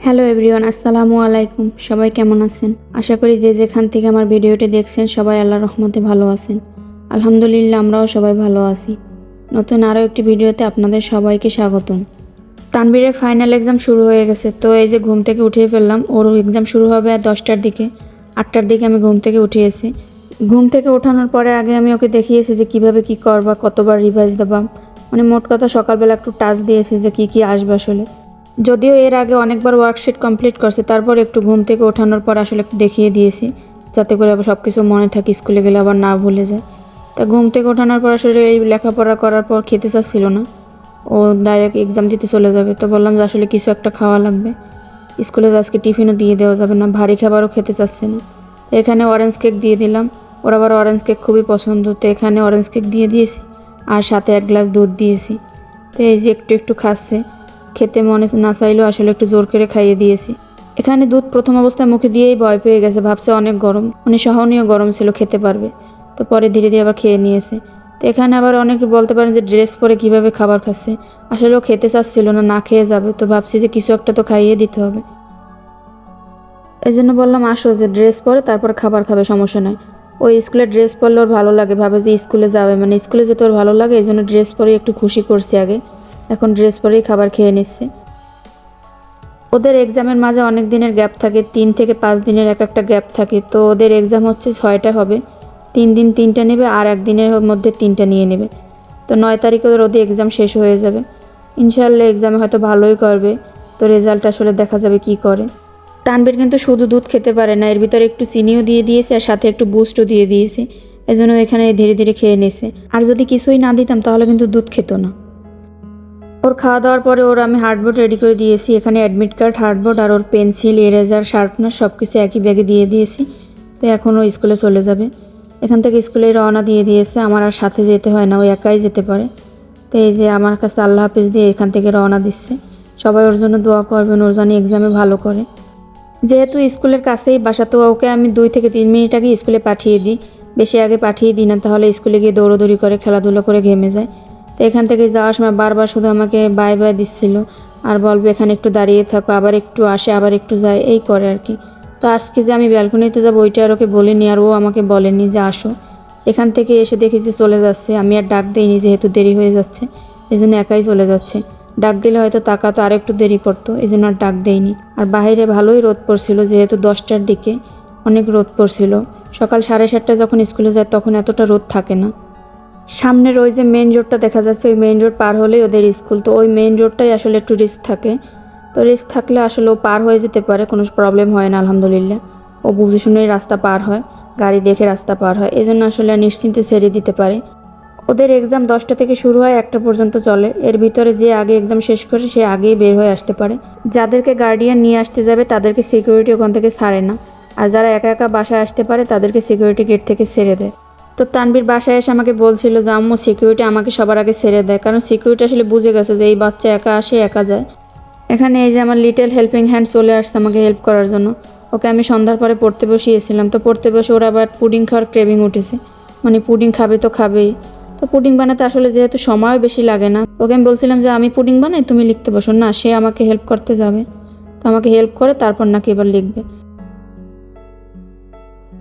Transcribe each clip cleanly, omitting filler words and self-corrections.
Hello everyone, আসসালামু আলাইকুম। সবাই কেমন আছেন? আশা করি যে যেখান থেকে আমার ভিডিওটি দেখছেন সবাই আল্লাহর রহমতে ভালো আছেন। আলহামদুলিল্লাহ, আমরাও সবাই ভালো আছি। নতুন আরও একটি ভিডিওতে আপনাদের সবাইকে স্বাগতম। তানবীরের ফাইনাল এক্সাম শুরু হয়ে গেছে, তো এই যে ঘুম থেকে উঠিয়ে ফেললাম। ওর এক্সাম শুরু হবে 10টার দিকে, 8টার দিকে আমি ঘুম থেকে উঠিয়েছি। ঘুম থেকে ওঠানোর পরে আগে আমি ওকে দেখিয়েছি যে কিভাবে কি করবা, কতবার রিভাইজ দেবা, মানে মোট কথা সকালবেলা একটু টাচ দিয়েছি যে কি আসবে আসলে। যদিও এর আগে অনেকবার ওয়ার্কশিট কমপ্লিট করছে, তারপর একটু ঘুম থেকে ওঠানোর পর আসলে একটু দেখিয়ে দিয়েছি যাতে করে আবার সব কিছু মনে থাকে, স্কুলে গেলে আবার না ভুলে যায়। তা ঘুম থেকে ওঠানোর পর আসলে এই লেখাপড়া করার পর খেতে চাচ্ছিল না, ও ডাইরেক্ট এক্সাম দিতে চলে যাবে। তো বললাম যে আসলে কিছু একটা খাওয়া লাগবে, স্কুলে আজকে টিফিনও দিয়ে দেওয়া যাবে না, ভারী খাবারও খেতে চাচ্ছে না। তো এখানে অরেঞ্জ কেক দিয়ে দিলাম, ওর আবার অরেঞ্জ কেক খুবই পছন্দ। তো এখানে অরেঞ্জ কেক দিয়ে দিয়েছি আর সাথে 1 গ্লাস দুধ দিয়েছি। তো এই যে একটু একটু খাচ্ছে, খেতে মনে না চাইলেও আসলে একটু জোর করে খাইয়ে দিয়েছি। এখানে দুধ প্রথম অবস্থায় মুখে দিয়েই ভয় পেয়ে গেছে, ভাবছে অনেক গরম, মানে সহনীয় গরম ছিল, খেতে পারবে। তো পরে ধীরে ধীরে আবার খেয়ে নিয়েছে। তো এখানে আবার অনেকে বলতে পারেন যে ড্রেস পরে কিভাবে খাবার খাচ্ছে, আসলে ও খেতে চাচ্ছিল না, না খেয়ে যাবে। তো ভাবছি যে কিছু একটা তো খাইয়ে দিতে হবে, এই জন্য বললাম আসো যে ড্রেস পরে তারপর খাবার খাবে, সমস্যা নয়। ওই স্কুলে ড্রেস পরলে ওর ভালো লাগে, ভাবে যে স্কুলে যাবে, মানে স্কুলে যেতে ওর ভালো লাগে, এই জন্য ড্রেস পরেই একটু খুশি করছি আগে। এখন ড্রেস পরেই খাবার খেয়ে নিচ্ছে। ওদের এক্সামের মাঝে অনেক দিনের গ্যাপ থাকে, 3 থেকে 5 দিনের একটা গ্যাপ থাকে। তো ওদের এক্সাম হচ্ছে 6টা হবে, 3 দিন 3টা নেবে আর 1 দিনের মধ্যে 3টা নিয়ে নেবে। তো 9 তারিখে ওদের এক্সাম শেষ হয়ে যাবে। ইনশাআল্লাহ এক্সামে হয়তো ভালোই করবে। তো রেজাল্ট আসলে দেখা যাবে কি করে। তানবীর কিন্তু শুধু দুধ খেতে পারে না, এর ভিতরে একটু চিনিও দিয়ে দিয়েছে আর সাথে একটু বুস্টও দিয়ে দিয়েছে, এজন্য এখানে ধীরে ধীরে খেয়ে নিয়েছে। আর যদি কিছুই না দিতাম তাহলে কিন্তু দুধ খেত না। ওর খাওয়া দাওয়ার পরে ওর আমি হার্ডবোর্ড রেডি করে দিয়েছি। এখানে অ্যাডমিট কার্ড, হার্ডবোর্ড আর ওর পেন্সিল, ইরেজার, শার্পনার সব কিছু একই ব্যাগে দিয়ে দিয়েছি। তো এখন ও স্কুলে চলে যাবে। এখান থেকে স্কুলে রওনা দিয়ে দিয়েছে, আমার আর সাথে যেতে হয় না, ও একাই যেতে পারে। তো এই যে আমার কাছে আল্লাহ হাফিজ দিয়ে এখান থেকে রওনা দিচ্ছে। সবাই ওর জন্য দোয়া করবেন, ওর জন্য এক্সামে ভালো করে। যেহেতু স্কুলের কাছেই বাসা, তো ওকে আমি 2 থেকে 3 মিনিট আগে স্কুলে পাঠিয়ে দিই, বেশি আগে পাঠিয়ে দিই না, তাহলে স্কুলে গিয়ে দৌড়োদৌড়ি করে খেলাধুলো করে ঘেমে যায়। তো এখান থেকে যাওয়ার সময় বারবার শুধু আমাকে বাই বাই দিচ্ছিল আর বলবে এখানে একটু দাঁড়িয়ে থাকো, আবার একটু আসে আবার একটু যায়, এই করে আর কি। তো আজকে যে আমি ব্যালকনিতে যাবো ওইটা আর ওকে বলিনি, আর ও আমাকে বলেনি যে আসো। এখান থেকে এসে দেখেছি চলে যাচ্ছে, আমি আর ডাক দেইনি যেহেতু দেরি হয়ে যাচ্ছে, এই জন্য একাই চলে যাচ্ছে। ডাক দিলে হয়তো তাকাতো আর একটু দেরি করতো, এই জন্য আর ডাক দেয়নি। আর বাইরে ভালোই রোদ পড়ছিল, যেহেতু 10টার দিকে অনেক রোদ পড়ছিল। সকাল 7:30টায় যখন স্কুলে যায় তখন এতটা রোদ থাকে না। সামনের ওই যে মেইন রোডটা দেখা যাচ্ছে, ওই মেইন রোড পার হলেই ওদের স্কুল। তো ওই মেইন রোডটাই আসলে একটু রিস্ক থাকে, তো রিস্ক থাকলে আসলে ও পার হয়ে যেতে পারে, কোনো প্রবলেম হয় না আলহামদুলিল্লাহ। ও বুঝে শুনেই রাস্তা পার হয়, গাড়ি দেখে রাস্তা পার হয়, এই জন্য আসলে নিশ্চিন্তে ছেড়ে দিতে পারে। ওদের এক্সাম 10টা থেকে শুরু হয়, 1টা পর্যন্ত চলে। এর ভিতরে যে আগে এক্সাম শেষ করে সে আগেই বের হয়ে আসতে পারে। যাদেরকে গার্ডিয়ান নিয়ে আসতে যাবে তাদেরকে সিকিউরিটি ওখান থেকে ছাড়ে না, আর যারা একা একা বাসায় আসতে পারে তাদেরকে সিকিউরিটি গেট থেকে ছেড়ে দেয়। তো তানবীর বাসায় এসে আমাকে বলছিল যে আম্মু সিকিউরিটি আমাকে সবার আগে ছেড়ে দেয়, কারণ সিকিউরিটি আসলে বুঝে গেছে যে এই বাচ্চা একা আসে একা যায়। এখানে এই যে আমার লিটল হেল্পিং হ্যান্ড চলে আসছে আমাকে হেল্প করার জন্য। ওকে আমি সন্ধ্যার পরে পড়তে বসিয়েছিলাম, তো পড়তে বসে ওরা আবার পুডিং খাওয়ার ক্রেভিং উঠেছে, মানে পুডিং খাবে তো খাবেই। তো পুডিং বানাতে আসলে যেহেতু সময়ও বেশি লাগে না, ওকে আমি বলছিলাম যে আমি পুডিং বানাই, তুমি লিখতে বসো না, সে আমাকে হেল্প করতে যাবে। তো আমাকে হেল্প করে তারপর নাকি এবার লিখবে।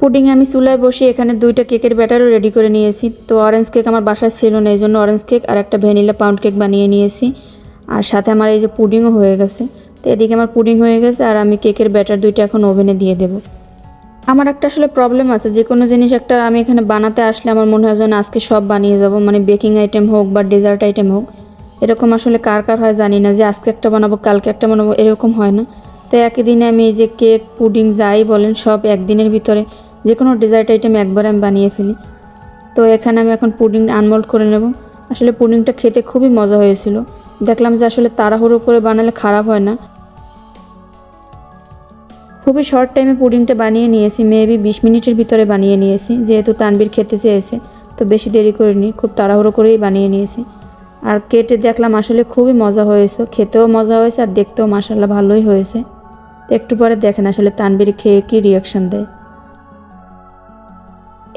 পুডিং আমি চুলায় বসিয়ে এখানে 2টা কেকের ব্যাটারও রেডি করে নিয়েছি। তো অরেঞ্জ কেক আমার বাসায় ছিল না, এই জন্য অরেঞ্জ কেক আর একটা ভ্যানিলা পাউন্ড কেক বানিয়ে নিয়েছি, আর সাথে আমার এই যে পুডিংও হয়ে গেছে। তো এদিকে আমার পুডিং হয়ে গেছে আর আমি কেকের ব্যাটার 2টা এখন ওভেনে দিয়ে দেবো। আমার একটা আসলে প্রবলেম আছে, যে কোনো জিনিস একটা আমি এখানে বানাতে আসলে আমার মনে হয় যেন আজকে সব বানিয়ে যাব, মানে বেকিং আইটেম হোক বা ডেজার্ট আইটেম হোক, এরকম আসলে কার কার হয় জানি না, যে আজকে একটা বানাবো কালকে একটা বানাবো, এরকম হয় না। তো একই দিনে আমি এই যে কেক, পুডিং যাই বলেন সব একদিনের ভিতরে যে কোনো ডেজার্ট আইটেম একবারে আমি বানিয়ে ফেলি। তো এখানে আমি এখন পুডিং আনমোল্ড করে নেব। আসলে পুডিংটা খেতে খুবই মজা হয়েছিল, দেখলাম যে আসলে তাড়াহুড়ো করে বানালে খারাপ হয় না। খুবই শর্ট টাইমে পুডিংটা বানিয়ে নিয়েছি, মেবি 20 মিনিটের ভিতরে বানিয়ে নিয়েছি, যেহেতু তানবীর খেতে চেয়েছে তো বেশি দেরি করিনি, খুব তাড়াহুড়ো করেই বানিয়ে নিয়েছি। আর কেটে দেখলাম আসলে খুবই মজা হয়েছে, খেতেও মজা হয়েছে আর দেখতেও মাশাআল্লাহ ভালোই হয়েছে। তো একটু পরে দেখেন আসলে তানবীর খেয়ে কী রিয়াকশান দেয়।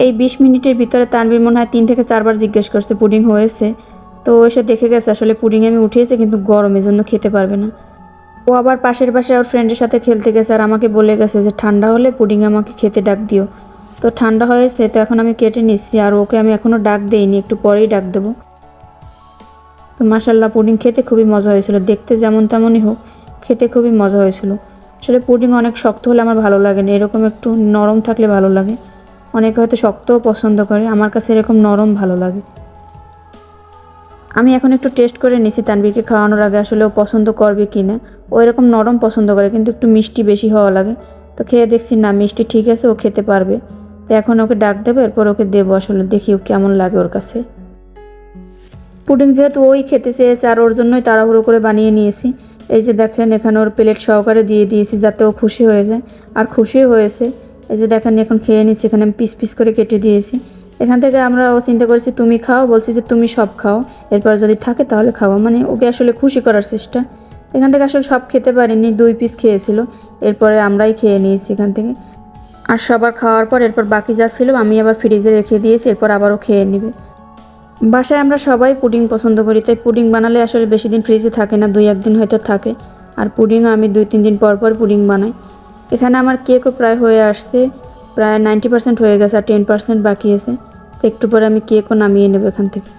এই 20 মিনিটের ভিতরে তানবীর মনে হয় 3 থেকে 4 বার জিজ্ঞেস করছে পুডিং হয়েছে। তো এসে দেখে গেছে আসলে পুডিং আমি উঠিয়েছে কিন্তু গরম, এজন্য খেতে পারবে না। ও আবার পাশের বাসায় ওর ফ্রেন্ডের সাথে খেলতে গেছে আর আমাকে বলে গেছে যে ঠান্ডা হলে পুডিং আমাকে খেতে ডাক দিও। তো ঠান্ডা হয়েছে, তো এখন আমি কেটে নিচ্ছি আর ওকে আমি এখনও ডাক দেইনি, একটু পরেই ডাক দেবো। তো মাশাল্লাহ পুডিং খেতে খুবই মজা হয়েছিল, দেখতে যেমন তেমনই হোক খেতে খুবই মজা হয়েছিল। আসলে পুডিং অনেক শক্ত হলে আমার ভালো লাগে না, এরকম একটু নরম থাকলে ভালো লাগে। অনেকে হয়তো শক্তও পছন্দ করে, আমার কাছে এরকম নরম ভালো লাগে। আমি এখন একটু টেস্ট করে নিছি তানভীরকে খাওয়ানোর আগে আসলে ও পছন্দ করবে কি না। ও এরকম নরম পছন্দ করে, কিন্তু একটু মিষ্টি বেশি হওয়া লাগে। তো খেয়ে দেখছি না, মিষ্টি ঠিক আছে, ও খেতে পারবে। তো এখন ওকে ডাক দেবো, এরপর ওকে দেবো, আসলে দেখি ও কেমন লাগে ওর কাছে। পুডিং যেহেতু ওই খেতে চেয়েছে আর ওর জন্যই তাড়াহুড়ো করে বানিয়ে নিয়েছি। এই যে দেখেন এখানে ওর প্লেট সহকারে দিয়ে দিয়েছি যাতে ও খুশি হয়ে যায়, আর খুশিও হয়েছে। এই যে দেখেন এখন খেয়ে নিচ্ছি, এখানে আমি পিস পিস করে কেটে দিয়েছি। এখান থেকে আমরা ও চিন্তা করেছি তুমি খাও, বলছি যে তুমি সব খাও, এরপর যদি থাকে তাহলে খাওয়া, মানে ওকে আসলে খুশি করার চেষ্টা। এখান থেকে আসলে সব খেতে পারিনি, 2 পিস খেয়েছিল, এরপরে আমরাই খেয়ে নিয়েছি এখান থেকে। আর সবার খাওয়ার পর এরপর বাকি যা ছিল আমি আবার ফ্রিজে রেখে দিয়েছি, এরপর আবারও খেয়ে নেবে। বাসায় আমরা সবাই পুডিং পছন্দ করি, তাই পুডিং বানালে আসলে বেশি দিন ফ্রিজে থাকে না, 2-1 দিন হয়তো থাকে। আর পুডিংও আমি 2-3 দিন পর পর পুডিং বানাই। এখানে আমার কেকও প্রায় হয়ে আসছে, প্রায় 90% হয়ে গেছে আর 10% বাকি আছে। তো একটু পরে আমি কেকও নামিয়ে নেব এখান থেকে।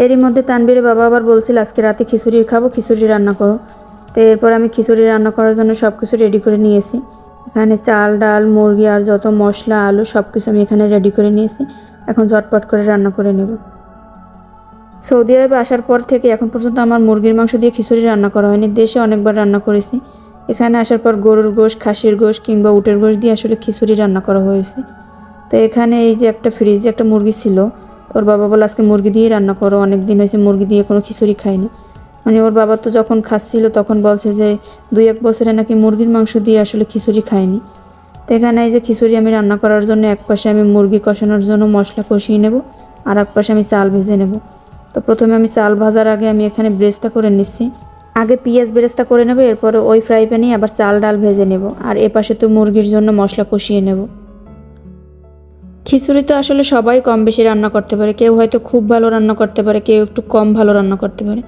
এরই মধ্যে তানবীরের বাবা আবার বলছিল আজকে রাতে খিচুড়ি খাবো, খিচুড়ি রান্না করো। তো এরপর আমি খিচুড়ি রান্না করার জন্য সব কিছু রেডি করে নিয়েছি। এখানে চাল, ডাল, মুরগি আর যত মশলা, আলু সব কিছু আমি এখানে রেডি করে নিয়েছি। এখন ঝটপট করে রান্না করে নেব। সৌদি আরবে আসার পর থেকে এখন পর্যন্ত আমার মুরগির মাংস দিয়ে খিচুড়ি রান্না করা হয়নি, দেশে অনেকবার রান্না করেছি। এখানে আসার পর গরুর গোশ, খাসির গোশ কিংবা উটের গোশ দিয়ে আসলে খিচুড়ি রান্না করা হয়েছে। তো এখানে এই যে একটা ফ্রিজে একটা মুরগি ছিল, তোর বাবা বলে আজকে মুরগি দিয়ে রান্না করো, অনেক দিন হয়েছে মুরগি দিয়ে কোনো খিচুড়ি খায়নি। মানে ওর বাবা তো যখন খাচ্ছিল তখন বলছে যে 2-1 বছরে নাকি মুরগির মাংস দিয়ে আসলে খিচুড়ি খায়নি। তো এখানে এই যে খিচুড়ি আমি রান্না করার জন্য এক পাশে আমি মুরগি কষানোর জন্য মশলা কষিয়ে নেব, আর এক পাশে আমি চাল ভেজে নেব। তো প্রথমে আমি চাল ভাজার আগে আমি এখানে বেরেস্তা করে নিচ্ছি। আগে পেঁয়াজ বেরেস্তা করে নেব, এরপরে ওই ফ্রাই প্যানেই আবার চাল ডাল ভেজে নেব, আর এ পাশে তো মুরগির জন্য মশলা কষিয়ে নেব। খিচুড়ি তো আসলে সবাই কম বেশি রান্না করতে পারে, কেউ হয়তো খুব ভালো রান্না করতে পারে, কেউ একটু কম ভালো রান্না করতে পারে।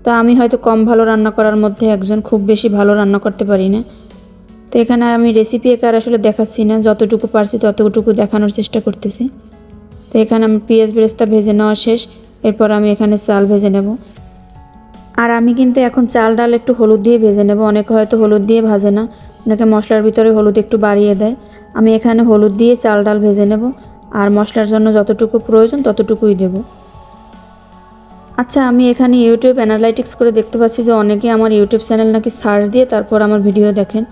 তো আমি হয়তো কম ভালো রান্না করার মধ্যে একজন, খুব বেশি ভালো রান্না করতে পারি না। তো এখানে আমি রেসিপি একার আসলে দেখাচ্ছি না, যতটুকু পারছি ততটুকু দেখানোর চেষ্টা করতেছি। তো এখানে আমি পেঁয়াজ বেরেস্তা ভেজে নেওয়া শেষ, এরপর আমি এখানে চাল ভেজে নেব। আর আমি কিন্তু এখন চাল ডাল একটু হলুদ দিয়ে ভেজে নেব, অনেকে হয়তো হলুদ দিয়ে ভাজে না, অনেকে মশলার ভিতরে হলুদ একটু বাড়িয়ে দেয়। আমি এখানে হলুদ দিয়ে চাল ডাল ভেজে নেব, আর মশলার জন্য যতটুকু প্রয়োজন ততটুকুই দেব। আচ্ছা, আমি এখানে ইউটিউব অ্যানালাইটিক্স করে দেখতে পাচ্ছি যে অনেকে আমার ইউটিউব চ্যানেল নাকি সার্চ দিয়ে তারপর আমার ভিডিও দেখেন।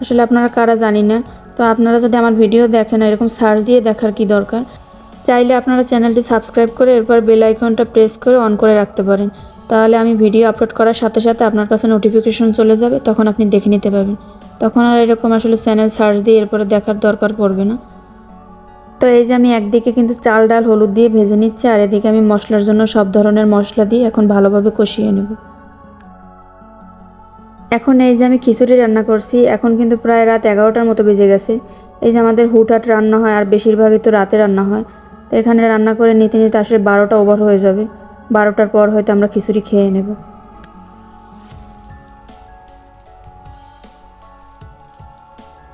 আসলে আপনারা কারা জানি না, তো আপনারা যদি আমার ভিডিও দেখেন এরকম সার্চ দিয়ে দেখার কি দরকার। চাইলে আপনারা চ্যানেলটি সাবস্ক্রাইব করে এরপর বেল আইকনটা প্রেস করে অন করে রাখতে পারেন, তাহলে আমি ভিডিও আপলোড করার সাথে সাথে আপনার কাছে নোটিফিকেশন চলে যাবে, তখন আপনি দেখে নিতে পারবেন। তখন আর এরকম আসলে চ্যানেল সার্চ দিয়ে এরপরে দেখার দরকার পড়বে না। তো এই যে আমি একদিকে কিন্তু চাল ডাল হলুদ দিয়ে ভেজে নিচ্ছি, আর এদিকে আমি মশলার জন্য সব ধরনের মশলা দিয়ে এখন ভালোভাবে কষিয়ে নেব। এখন এই যে আমি খিচুড়ি রান্না করছি, এখন কিন্তু প্রায় রাত 11টার মতো বেজে গেছে। এই যে আমাদের হুটহাট রান্না হয় আর বেশিরভাগই তো রাতে রান্না হয়। তো এখানে রান্না করে নিতে নিতে আসলে 12টা ওভার হয়ে যাবে, 12টার পর হয়তো আমরা খিচুড়ি খেয়ে নেব।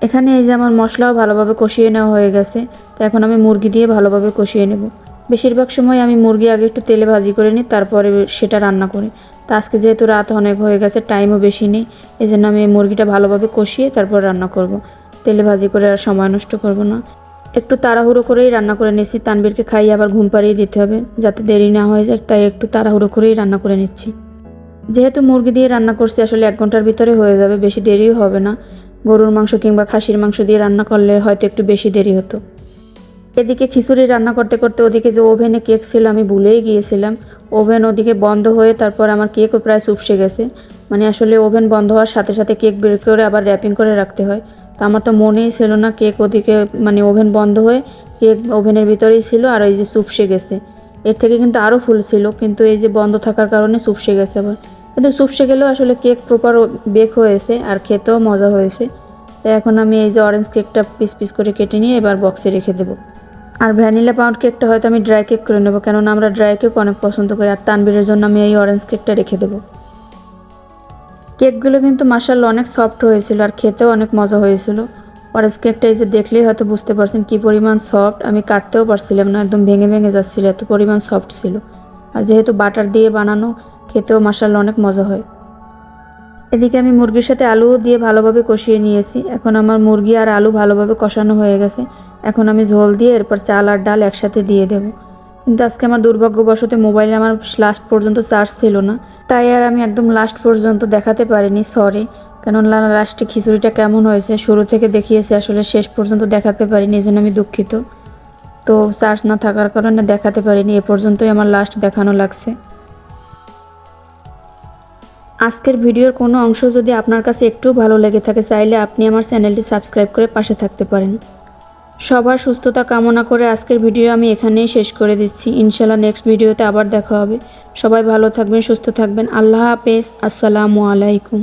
এখানে এই যে আমার মশলাও ভালোভাবে কষিয়ে নেওয়া হয়ে গেছে। তো এখন আমি মুরগি দিয়ে ভালোভাবে কষিয়ে নেব। বেশিরভাগ সময় আমি মুরগি আগে একটু তেলে ভাজি করে নিই, তারপরে সেটা রান্না করি। তো আজকে যেহেতু রাত অনেক হয়ে গেছে, টাইমও বেশি নেই, এই জন্য আমি এই মুরগিটা ভালোভাবে কষিয়ে তারপর রান্না করব। তেলে ভাজি করে আর সময় নষ্ট করব না। একটু তাড়াহুড়ো করেই রান্না করে নিচ্ছি, তানবীরকে খাইয়ে আবার ঘুম পাড়িয়ে দিতে হবে, যাতে দেরি না হয়ে যায়, তাই একটু তাড়াহুড়ো করেই রান্না করে নিচ্ছি। যেহেতু মুরগি দিয়ে রান্না করছি আসলে 1 ঘন্টার ভিতরে হয়ে যাবে, বেশি দেরিও হবে না। গরুর মাংস কিংবা খাসির মাংস দিয়ে রান্না করলে হয়তো একটু বেশি দেরি হতো। এদিকে খিচুড়ি রান্না করতে করতে ওদিকে যে ওভেনে কেক ছিল আমি ভুলেই গিয়েছিলাম। ওভেন ওদিকে বন্ধ হয়ে তারপর আমার কেকও প্রায় চুপসে গেছে। মানে আসলে ওভেন বন্ধ হওয়ার সাথে সাথে কেক বের করে আবার র্যাপিং করে রাখতে হয়। তো আমার তো মনেই ছিল না কেক ওদিকে, মানে ওভেন বন্ধ হয়ে কেক ওভেনের ভিতরেই ছিল আর এই যে চুপসে গেছে। এর থেকে কিন্তু আরও ফুল ছিল, কিন্তু এই যে বন্ধ থাকার কারণে চুপসে গেছে আবার। কিন্তু চুপসে গেলেও আসলে কেক প্রপার বেক হয়েছে আর খেতেও মজা হয়েছে। তাই এখন আমি এই যে অরেঞ্জ কেকটা পিস পিস করে কেটে নিয়ে এবার বক্সে রেখে দেবো। আর ভ্যানিলা পাউন্ড কেকটা হয়তো আমি ড্রাই কেক করে নেবো, কেননা আমরা ড্রাই কেক অনেক পছন্দ করি। আর তানবীরের জন্য আমি এই অরেঞ্জ কেকটা রেখে দেবো। কেকগুলো কিন্তু মাশাআল্লাহ অনেক সফট হয়েছিল আর খেতেও অনেক মজা হয়েছিল। অরেঞ্জ কেকটা এই যে দেখলেই হয়তো বুঝতে পারছেন কী পরিমাণ সফট, আমি কাটতেও পারছিলাম না, একদম ভেঙে ভেঙে যাচ্ছিল, এত পরিমাণ সফট ছিল। আর যেহেতু বাটার দিয়ে বানানো, খেতেও মাশাআল্লাহ অনেক মজা হয়। এদিকে আমি মুরগির সাথে আলুও দিয়ে ভালোভাবে কষিয়ে নিয়েছি। এখন আমার মুরগি আর আলু ভালোভাবে কষানো হয়ে গেছে। এখন আমি ঝোল দিয়ে এরপর চাল আর ডাল একসাথে দিয়ে দেব। কিন্তু আজকে আমার দুর্ভাগ্যবশত মোবাইলে আমার লাস্ট পর্যন্ত চার্জ ছিল না, তাই আর আমি একদম লাস্ট পর্যন্ত দেখাতে পারিনি, সরি। কেননা লাস্টে খিচুড়িটা কেমন হয়েছে শুরু থেকে দেখিয়েছি, আসলে শেষ পর্যন্ত দেখাতে পারিনি, এই জন্য আমি দুঃখিত। তো চার্জ না থাকার কারণে দেখাতে পারিনি, এ পর্যন্তই আমার লাস্ট দেখানো লাগছে। আজকের ভিডিওর কোনো অংশ যদি আপনার কাছে একটু ভালো লেগে থাকে, চাইলে আপনি আমার চ্যানেলটি সাবস্ক্রাইব করে পাশে থাকতে পারেন। সবার সুস্থতা কামনা করে আজকের ভিডিও আমি এখানেই শেষ করে দিচ্ছি। ইনশাআল্লাহ নেক্সট ভিডিওতে আবার দেখা হবে। সবাই ভালো থাকবেন, সুস্থ থাকবেন। আল্লাহ হাফেজ। আসসালামু আলাইকুম।